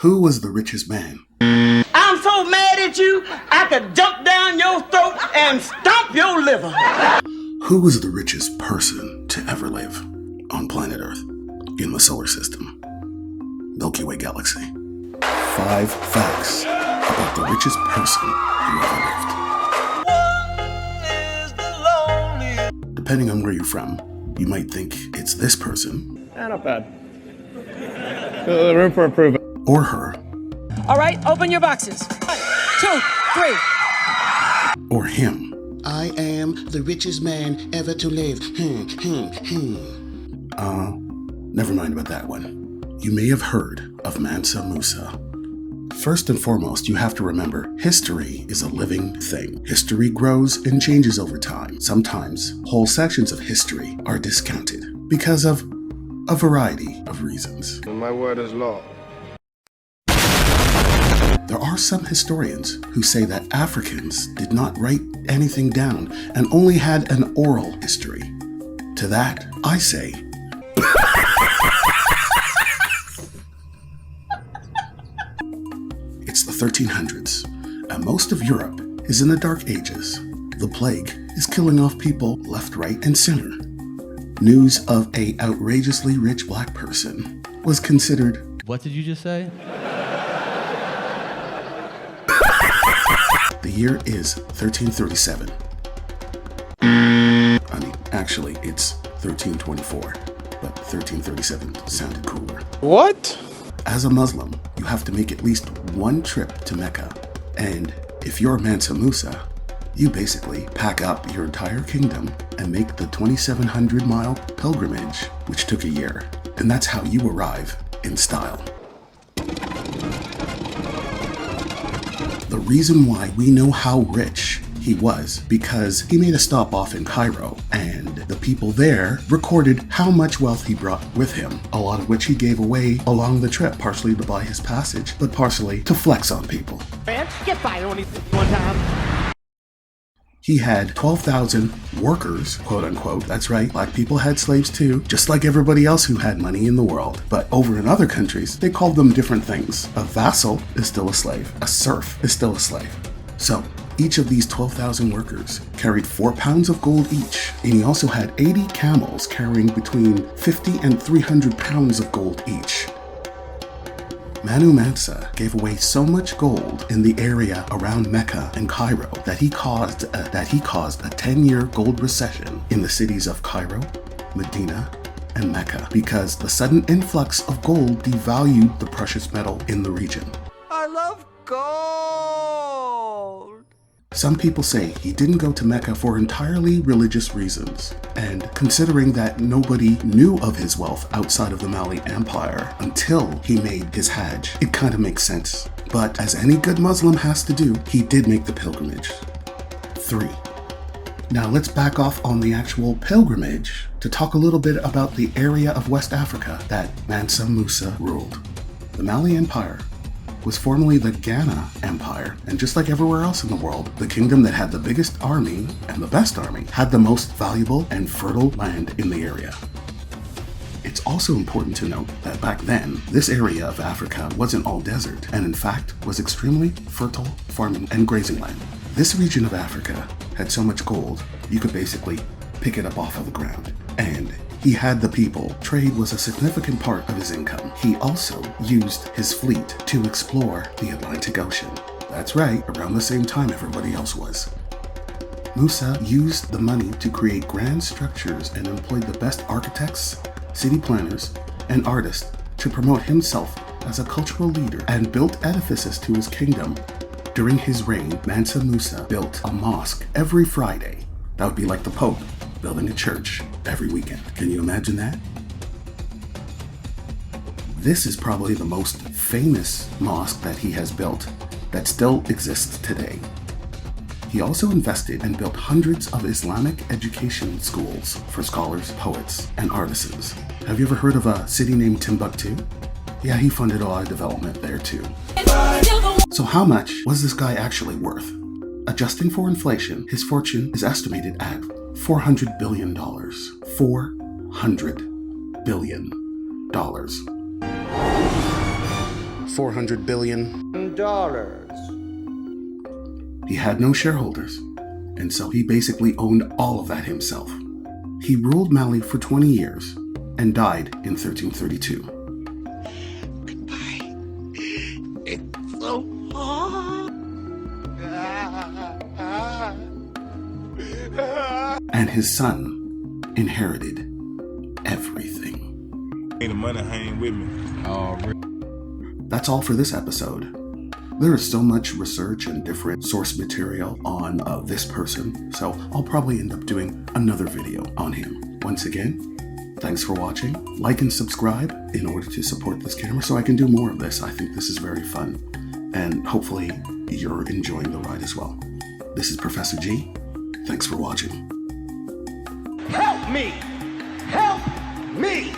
Who was the richest man? I'm so mad at you, I could jump down your throat and stomp your liver. Who was the richest person to ever live on planet Earth, in the solar system, Milky Way galaxy? 5 facts about the richest person who ever lived. Depending on where you're from, you might think it's this person. Not bad. Room for improvement. Or her. All right, open your boxes. 1, 2, 3. Or him. I am the richest man ever to live. Never mind about that one. You may have heard of Mansa Musa. First and foremost, you have to remember, history is a living thing. History grows and changes over time. Sometimes, whole sections of history are discounted because of a variety of reasons. My word is law. There are some historians who say that Africans did not write anything down and only had an oral history. To that, I say, it's the 1300s, and most of Europe is in the Dark Ages. The plague is killing off people left, right, and center. News of a outrageously rich black person was considered... What did you just say? The year is 1337. I mean, actually, it's 1324, but 1337 sounded cooler. What? As a Muslim, you have to make at least one trip to Mecca. And if you're Mansa Musa, you basically pack up your entire kingdom and make the 2,700-mile pilgrimage, which took a year. And that's how you arrive in style. The reason why we know how rich he was because he made a stop off in Cairo, and the people there recorded how much wealth he brought with him, a lot of which he gave away along the trip, partially to buy his passage, but partially to flex on people. Man, get fired on one time. He had 12,000 workers, quote unquote. That's right, black people had slaves too, just like everybody else who had money in the world. But over in other countries, they called them different things. A vassal is still a slave. A serf is still a slave. So, each of these 12,000 workers carried 4 pounds of gold each, and he also had 80 camels carrying between 50 and 300 pounds of gold each. Mansa gave away so much gold in the area around Mecca and Cairo that he caused a 10-year gold recession in the cities of Cairo, Medina, and Mecca because the sudden influx of gold devalued the precious metal in the region. I love gold. Some people say he didn't go to Mecca for entirely religious reasons, and considering that nobody knew of his wealth outside of the Mali Empire until he made his Hajj, it kind of makes sense. But as any good Muslim has to do, he did make the pilgrimage. 3. Now let's back off on the actual pilgrimage to talk a little bit about the area of West Africa that Mansa Musa ruled. The Mali Empire was formerly the Ghana Empire, and just like everywhere else in the world, the kingdom that had the biggest army and the best army had the most valuable and fertile land in the area. It's also important to note that back then, this area of Africa wasn't all desert, and in fact was extremely fertile farming and grazing land. This region of Africa had so much gold, you could basically pick it up off of the ground. And he had the people. Trade was a significant part of his income. He also used his fleet to explore the Atlantic Ocean. That's right, around the same time everybody else was. Musa used the money to create grand structures and employed the best architects, city planners, and artists to promote himself as a cultural leader and built edifices to his kingdom. During his reign, Mansa Musa built a mosque every Friday. That would be like the Pope building a church every weekend. Can you imagine that? This is probably the most famous mosque that he has built that still exists today. He also invested and built hundreds of Islamic education schools for scholars, poets, and artisans. Have you ever heard of a city named Timbuktu? Yeah, he funded a lot of development there too. So how much was this guy actually worth? Adjusting for inflation, his fortune is estimated at $400 billion. $400 billion. $400 billion. Dollars. He had no shareholders, and so he basically owned all of that himself. He ruled Mali for 20 years and died in 1332. Goodbye. It's so hard. And his son inherited everything. The money hang with me. That's all for this episode. There is so much research and different source material on this person, so I'll probably end up doing another video on him. Once again, thanks for watching. Like and subscribe in order to support this camera so I can do more of this. I think this is very fun, and hopefully you're enjoying the ride as well. This is Professor G. Thanks for watching. Help me! Help me!